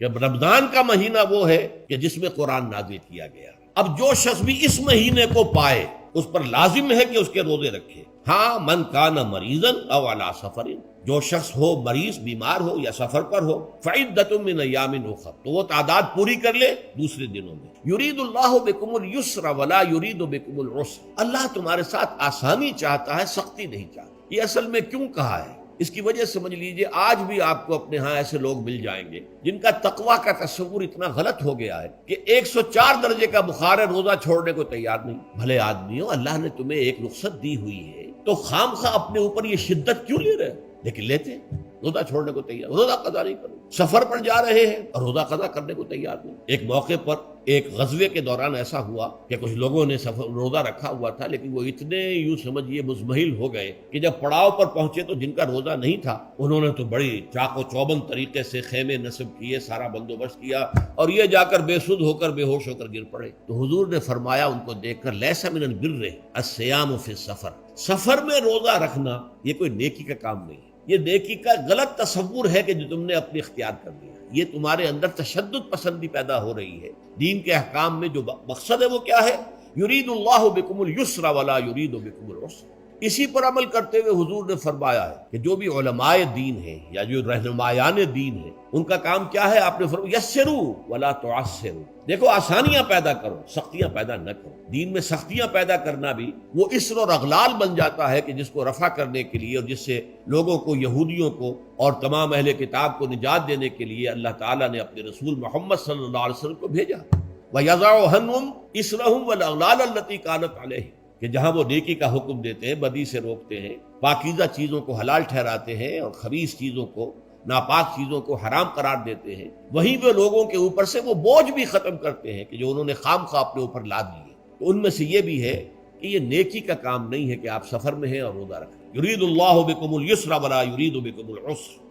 کہ رمضان کا مہینہ وہ ہے کہ جس میں قرآن نازل کیا گیا. اب جو شخص بھی اس مہینے کو پائے اس پر لازم ہے کہ اس کے روزے رکھے. ہاں من کان مریضا او علی سفر، جو شخص ہو مریض بیمار ہو یا سفر پر ہو، فعدۃ من ایام اخر، تو وہ تعداد پوری کر لے دوسرے دنوں میں. یرید اللہ بکم اليسر ولا یرید بکم العسر، اللہ تمہارے ساتھ آسانی چاہتا ہے، سختی نہیں چاہتا. یہ اصل میں کیوں کہا ہے اس کی وجہ سمجھ لیجئے. آج بھی آپ کو اپنے ہاں ایسے لوگ مل جائیں گے جن کا تقویٰ کا تصور اتنا غلط ہو گیا ہے کہ 104 درجے کا بخار ہے، روزہ چھوڑنے کو تیار نہیں. بھلے آدمیوں، اللہ نے تمہیں ایک رخصت دی ہوئی ہے تو خام خواہ اپنے اوپر یہ شدت کیوں لے رہے؟ لیکن لیتے ہیں، روزہ چھوڑنے کو تیار، روزہ قضا نہیں کرو. سفر پر جا رہے ہیں اور روزہ قضا کرنے کو تیار نہیں. ایک موقع پر ایک غزوے کے دوران ایسا ہوا کہ کچھ لوگوں نے روزہ رکھا ہوا تھا، لیکن وہ اتنے یوں سمجھیے مزمحل ہو گئے کہ جب پڑاؤ پر پہنچے تو جن کا روزہ نہیں تھا انہوں نے تو بڑی چاق و چوبند طریقے سے خیمے نصب کیے، سارا بندوبست کیا، اور یہ جا کر بے سدھ ہو کر بے ہوش ہو کر گر پڑے. تو حضور نے فرمایا ان کو دیکھ کر، لیس من البر الصیام فی السفر، سفر میں روزہ رکھنا یہ کوئی نیکی کا کام نہیں ہے. یہ نیکی کا غلط تصور ہے کہ جو تم نے اپنے اختیار کر لیا. یہ تمہارے اندر تشدد پسندی پیدا ہو رہی ہے. دین کے احکام میں جو مقصد ہے وہ کیا ہے؟ یرید اللہ بکم اليسر ولا یرید بکم العسر. اسی پر عمل کرتے ہوئے حضور نے فرمایا ہے کہ جو بھی علماء دین ہیں یا جو رہنمایان دین ہیں ان کا کام کیا ہے؟ آپ نے فرمایا یسروا ولا تعسروا، دیکھو آسانیاں پیدا کرو، سختیاں پیدا نہ کرو. دین میں سختیاں پیدا کرنا بھی وہ اسر اور اغلال بن جاتا ہے کہ جس کو رفع کرنے کے لیے اور جس سے لوگوں کو، یہودیوں کو اور تمام اہل کتاب کو نجات دینے کے لیے اللہ تعالیٰ نے اپنے رسول محمد صلی اللہ علیہ وسلم کو بھیجا. وَيَضَعُ عَنْهُمْ إِصْرَهُمْ وَالْأَغْلَالَ الَّتِي كَانَتْ عَلَيْهِمْ، کہ جہاں وہ نیکی کا حکم دیتے ہیں، بدی سے روکتے ہیں، پاکیزہ چیزوں کو حلال ٹھہراتے ہیں اور خبیث چیزوں کو، ناپاک چیزوں کو حرام قرار دیتے ہیں، وہیں وہ لوگوں کے اوپر سے وہ بوجھ بھی ختم کرتے ہیں کہ جو انہوں نے خام خواہ اپنے اوپر لاد لیے. تو ان میں سے یہ بھی ہے کہ یہ نیکی کا کام نہیں ہے کہ آپ سفر میں ہیں اور روزہ رکھیں. یرید اللہ بکم اليسر ولا یرید بکم العسر.